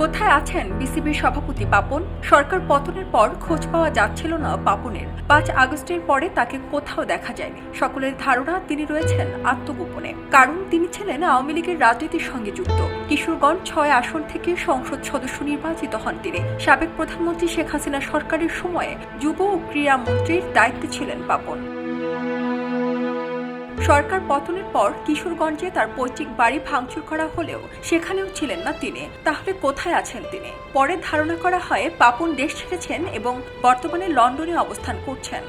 কোথায় আছেন বিসিবির সভাপতি পাপন? সরকার পতনের পর খোঁজ পাওয়া যাচ্ছিল না পাপনের। ৫ আগস্টের পরে তাকে কোথাও দেখা যায়নি। সকলের ধারণা তিনি রয়েছেন আত্মগোপনে, কারণ তিনি ছিলেন আওয়ামী লীগের রাজনীতির সঙ্গে যুক্ত। কিশোরগঞ্জ ৬ আসন থেকে সংসদ সদস্য নির্বাচিত হন তিনি। সাবেক প্রধানমন্ত্রী শেখ হাসিনা সরকারের সময়ে যুব ও ক্রীড়া মন্ত্রীর দায়িত্বে ছিলেন পাপন। সরকার পতনের পর কিশোরগঞ্জে তার পৈতৃক বাড়ি ভাঙচুর করা হলেও সেখানেও ছিলেন না তিনি। তাহলে কোথায় আছেন তিনি? পরে ধারণা করা হয় পাপন দেশ ছেড়েছেন এবং বর্তমানে লন্ডনে অবস্থান করছেন।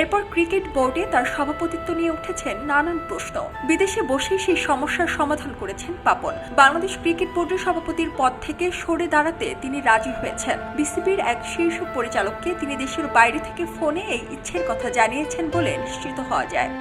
এরপর ক্রিকেট বোর্ডে তার সভাপতিত্ব নিয়ে উঠেছেন নানান প্রশ্ন। বিদেশে বসেই সেই সমস্যার সমাধান করেছেন পাপন। বাংলাদেশ ক্রিকেট বোর্ডের সভাপতির পদ থেকে সরে দাঁড়াতে তিনি রাজি হয়েছেন। বিসিবির এক শীর্ষ পরিচালককে তিনি দেশের বাইরে থেকে ফোনে এই ইচ্ছের কথা জানিয়েছেন বলে নিশ্চিত হওয়া যায়।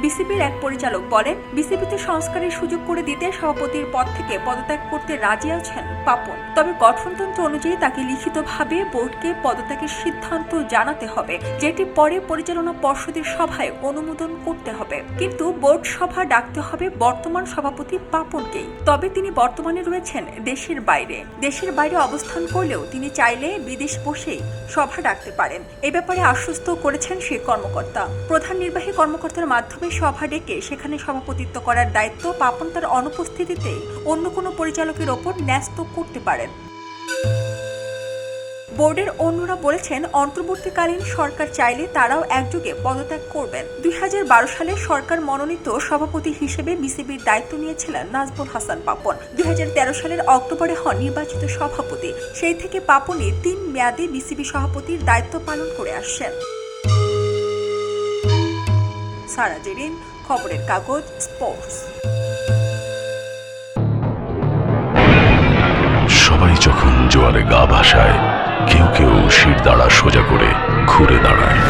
বিসিবির এক পরিচালক বলেন, বিসিবিতে সংস্কারের সুযোগ করে দিতে সভাপতির পদ থেকে পদত্যাগ করতে রাজি আছেন পাপন। তবে গঠনতন্ত্র অনুযায়ী তাকে লিখিতভাবে বোর্ডকে পদত্যাগের সিদ্ধান্ত জানাতে হবে, যেটি পরে পরিচালনা পর্ষদের সভায় অনুমোদন করতে হবে। কিন্তু বোর্ড সভা ডাকতে হবে বর্তমান সভাপতি পাপনকেই। তবে তিনি বর্তমানে রয়েছেন দেশের বাইরে। দেশের বাইরে অবস্থান করলেও তিনি চাইলে বিদেশ বসেই সভা ডাকতে পারেন। এ ব্যাপারে আশ্বস্ত করেছেন সেই কর্মকর্তা। প্রধান নির্বাহী কর্মকর্তার মাধ্যমে সভা ডেকে সেখানে সভাপতিত্ব করার দায়িত্ব পাপন তার অনুপস্থিতিতেই অন্য কোনো পরিচালকের ওপর ন্যস্ত করতে পারেন। বোর্ডের অন্যরা বলেছেন, অন্তর্বর্তীকালীন সরকার চাইলে তারাও একযোগে পদত্যাগ করবেন। ২০১২ সালে সরকার মনোনীত সভাপতি হিসেবে বিসিবির দায়িত্ব নিয়েছিলেন নাজমুল হাসান পাপন। ২০১৩ সালের অক্টোবরে হন নির্বাচিত সভাপতি। সেই থেকে পাপনই ৩ মেয়াদে বিসিবি সভাপতির দায়িত্ব পালন করে আসছেন। সারা জেরিন, খবরের কাগজ, স্পোর্টস। সবাই যখন জোয়ারে গা ভাসায়, কেউ কেউ শির দাঁড়া সোজা করে ঘুরে দাঁড়ায়।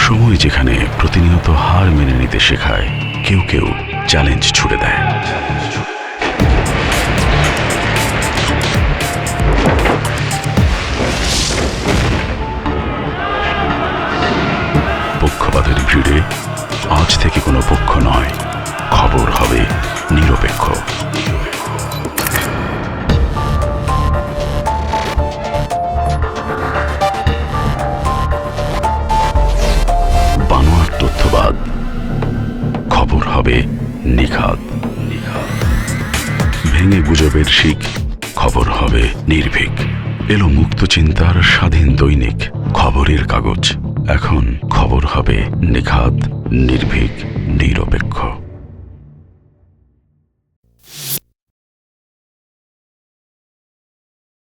সময় যেখানে প্রতিনিয়ত হার মেনে নিতে শেখায়, কেউ কেউ চ্যালেঞ্জ ছুড়ে দেয়। পক্ষপাতের ভিড়ে আজ থেকে কোনো পক্ষ নয়, খবর হবে নিরপেক্ষ। বানোয়াট তথ্যবাদ, খবর হবে নিখাদ। ভেঙে গুজবের শিক, খবর হবে নির্ভীক। এলো মুক্ত চিন্তার স্বাধীন দৈনিক খবরের কাগজ। এখন খবর হবে নিখাদ, নির্ভীক,